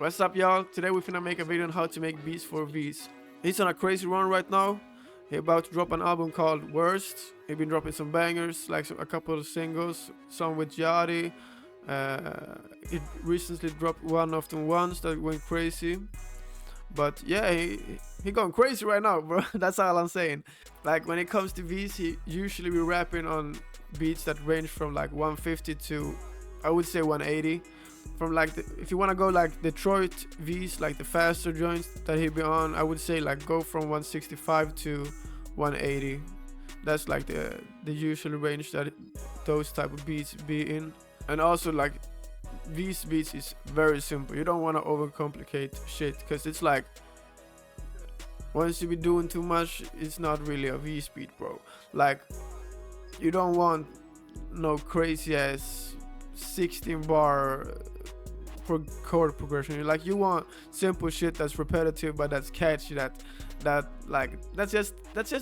What's up, y'all? Today we're finna make a video on how to make beats for Veeze. He's on a crazy run right now. He about to drop an album called Worst. He been dropping some bangers, like a couple of singles, some with Yachty. He recently dropped one of them ones that went crazy. But yeah, he going crazy right now, bro. That's all I'm saying. Like when it comes to Veeze, he usually be rapping on beats that range from like 150 to, I would say, 180. From like if you want to go like Detroit Veeze, like the faster joints that he be on, I would say like go from 165 to 180. That's like the usual range that those type of beats be in. And also like Veeze beats is very simple. You don't want to overcomplicate shit, because it's like once you be doing too much, it's not really a Veeze beat, bro. Like you don't want no crazy ass 16 bar chord progression. Like you want simple shit that's repetitive but that's catchy, that's just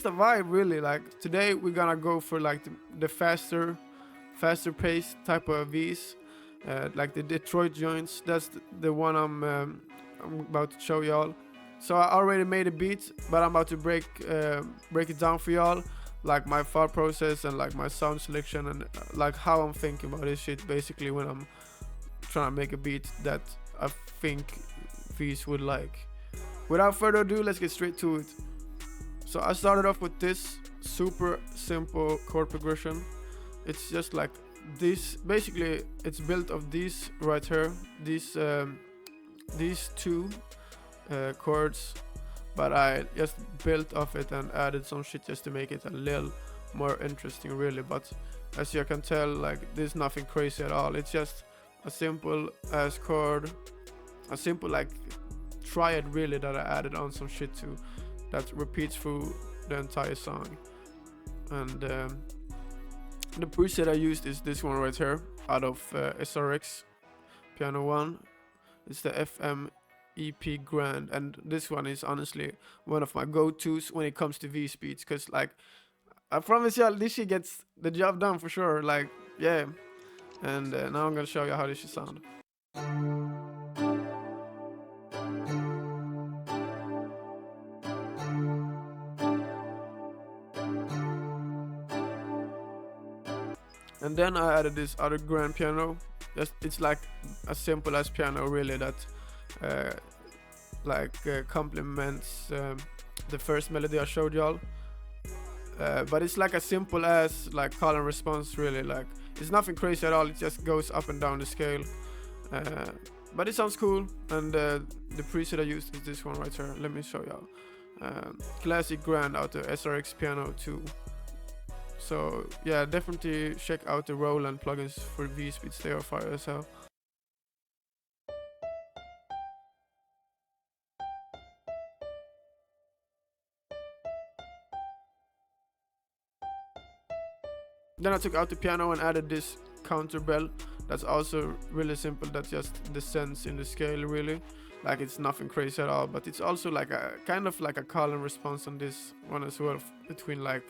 a vibe, really. Like today we're gonna go for like the faster pace type of Veeze, like the Detroit joints. That's the one I'm about to show y'all. So I already made a beat, but I'm about to break it down for y'all, like my thought process and like my sound selection and like how I'm thinking about this shit basically when I'm trying to make a beat that I think Veeze would like. Without further ado, let's get straight to it. So I started off with this super simple chord progression. It's just like this. Basically, it's built of these right here, these two chords, but I just built off it and added some shit just to make it a little more interesting, really. But as you can tell, like there's nothing crazy at all. It's just a simple ass chord, a simple like triad really that I added on some shit to that repeats through the entire song. And the preset I used is this one right here out of SRX Piano 1. It's the FM EP Grand, and this one is honestly one of my go-tos when it comes to Veeze beats, because like I promise y'all this shit gets the job done for sure. Like yeah. And now I'm gonna show you how this should sound. And then I added this other grand piano. It's like a simple as piano, really, that complements the first melody I showed y'all. But it's like a simple as like call and response, really. Like it's nothing crazy at all. It just goes up and down the scale. But it sounds cool. And the preset I used is this one right here. Let me show y'all. Classic Grand out of SRX Piano 2. So yeah, definitely check out the Roland plugins for Veeze beats. They are fire as hell. Then I took out the piano and added this counter bell. That's also really simple. That just descends in the scale, really. Like it's nothing crazy at all, but it's also like a kind of like a call and response on this one as well, between like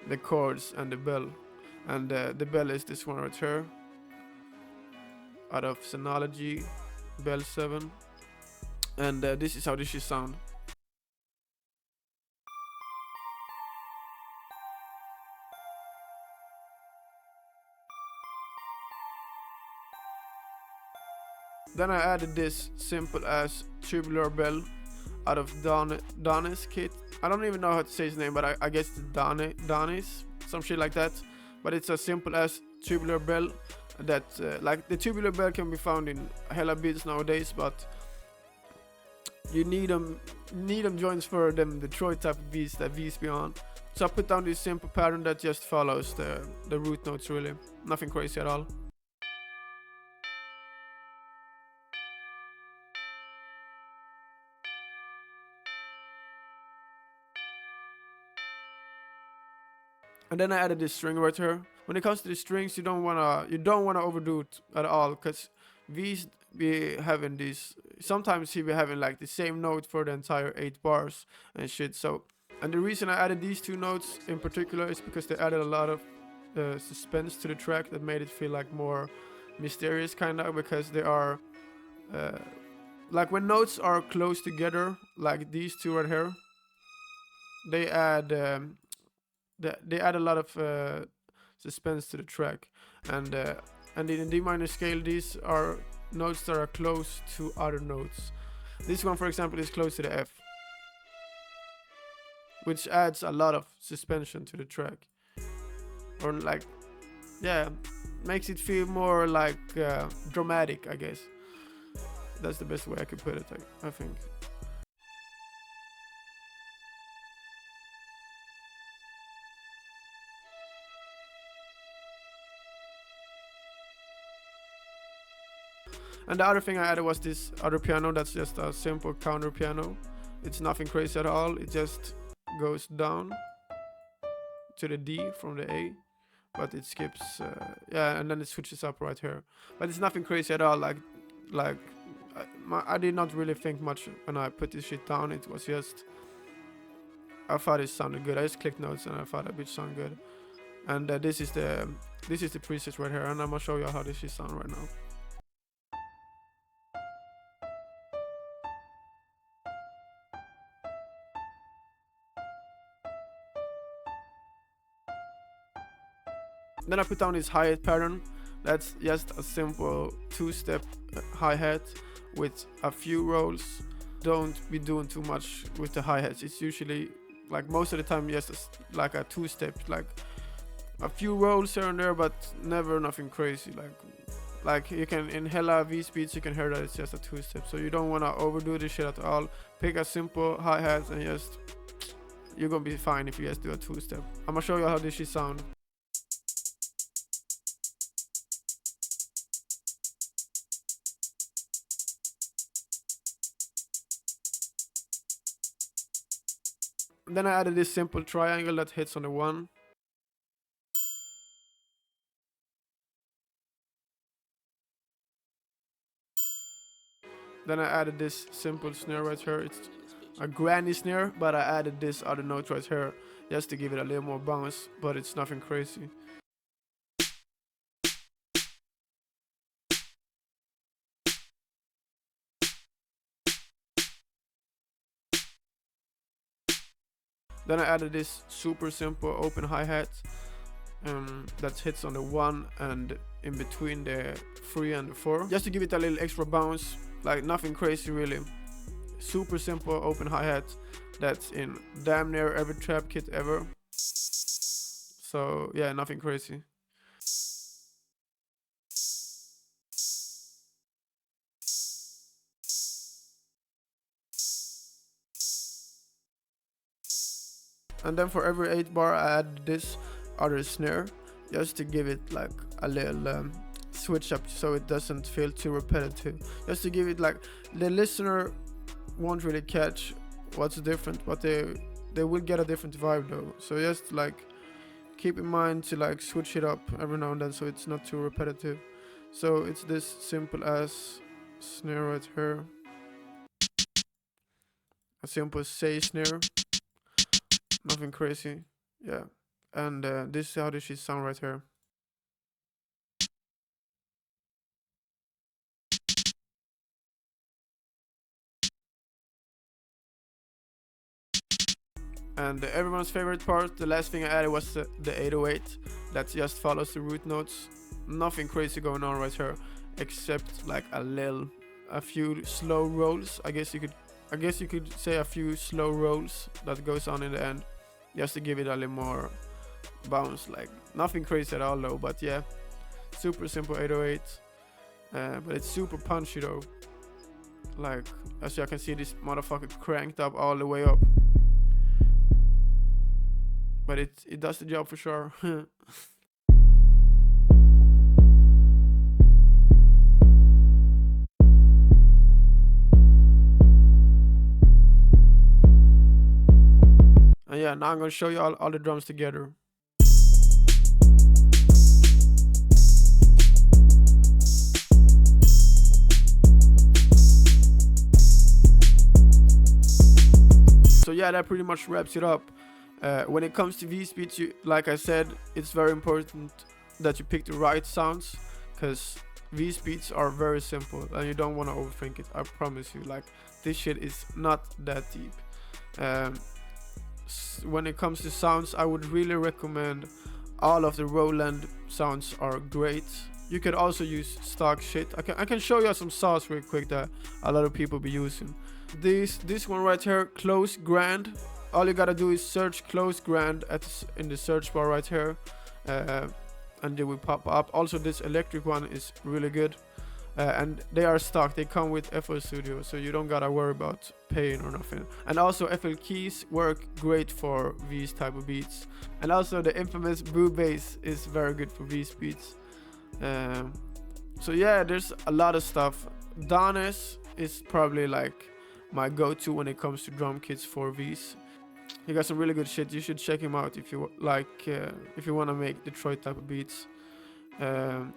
the chords and the bell. And the bell is this one right here out of Synology Bell 7. And this is how this should sound. Then I added this simple as tubular bell out of Donnie's kit. I don't even know how to say his name, but I guess it's Donnie's, some shit like that. But it's a simple as tubular bell that like the tubular bell can be found in hella beats nowadays, but you need them joints for them Detroit type of beats that Veeze be on. So I put down this simple pattern that just follows the root notes, really. Nothing crazy at all. And then I added this string right here. When it comes to the strings, you don't wanna overdo it at all, because Veeze be having these. Sometimes he be having like the same note for the entire 8 bars and shit. So, and the reason I added these 2 notes in particular is because they added a lot of suspense to the track that made it feel like more mysterious, kind of, because they are like when notes are close together, like these two right here, they add they add a lot of suspense to the track. And in the D minor scale, these are notes that are close to other notes. This one, for example, is close to the F, which adds a lot of suspension to the track, or like, yeah, makes it feel more like dramatic, I guess. That's the best way I could put it, I think. And the other thing I added was this other piano. That's just a simple counter piano. It's nothing crazy at all. It just goes down to the D from the A, but it skips, yeah, and then it switches up right here. But it's nothing crazy at all. I did not really think much when I put this shit down. It was just, I thought it sounded good. I just clicked notes and I thought that bitch sounded good. And this is the preset right here, and I'm gonna show you how this shit sound right now. Then I put down this hi-hat pattern. That's just a simple two-step hi-hat with a few rolls. Don't be doing too much with the hi-hats. It's usually, like most of the time, just like a two-step, like a few rolls here and there, but never nothing crazy. Like you can, in hella Veeze beats, you can hear that it's just a two-step. So you don't want to overdo this shit at all. Pick a simple hi-hat and just, you're gonna be fine if you just do a two-step. I'm gonna show you how this shit sound. Then I added this simple triangle that hits on the 1. Then I added this simple snare right here. It's a granny snare, but I added this other note right here just to give it a little more bounce, but it's nothing crazy. Then I added this super simple open hi-hat that hits on the 1 and in between the 3 and the 4, just to give it a little extra bounce. Like nothing crazy really. Super simple open hi-hat that's in damn near every trap kit ever. So yeah, nothing crazy. And then for every 8 bar I add this other snare just to give it like a little switch up, so it doesn't feel too repetitive. Just to give it, like, the listener won't really catch what's different, but they will get a different vibe though. So just like keep in mind to like switch it up every now and then so it's not too repetitive. So it's this simple as snare right here, a simple say snare, nothing crazy, yeah. And this is how this should sound right here. And everyone's favorite part, the last thing I added was the 808 that just follows the root notes. Nothing crazy going on right here, except like a few slow rolls. I guess you could say a few slow rolls that goes on in the end, just to give it a little more bounce. Like nothing crazy at all though, but yeah, super simple 808. But it's super punchy though. Like as you can see, this motherfucker cranked up all the way up. But it does the job for sure. And yeah, now I'm gonna show you all the drums together. So yeah, that pretty much wraps it up. When it comes to Veeze beats, like I said, it's very important that you pick the right sounds, because These beats are very simple and you don't want to overthink it. I promise you, like, this shit is not that deep. When it comes to sounds, I would really recommend all of the Roland sounds are great. You could also use stock shit. I can show you some saws real quick that a lot of people be using. This one right here, Close Grand. All you gotta do is search Close Grand in the search bar right here, and they will pop up. Also, this electric one is really good, and they are stock. They come with FL Studio, so you don't gotta worry about paying or nothing. And also, FL keys work great for these type of beats. And also, the infamous Boo Bass is very good for these beats. So yeah, there's a lot of stuff. Danes is probably like my go-to when it comes to drum kits for Veeze. He got some really good shit. You should check him out if you like, if you want to make Detroit type of beats. But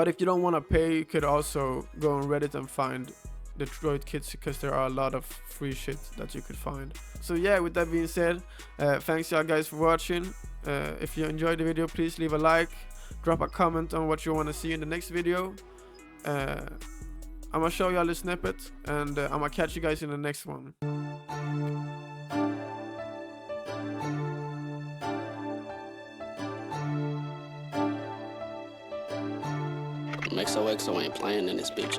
if you don't want to pay, you could also go on Reddit and find Detroit kits, because there are a lot of free shit that you could find. So yeah, with that being said, thanks y'all guys for watching. If you enjoyed the video, please leave a like, drop a comment on what you want to see in the next video. I'm gonna show y'all the snippet, and I'm gonna catch you guys in the next one. XOXO ain't playing in this bitch.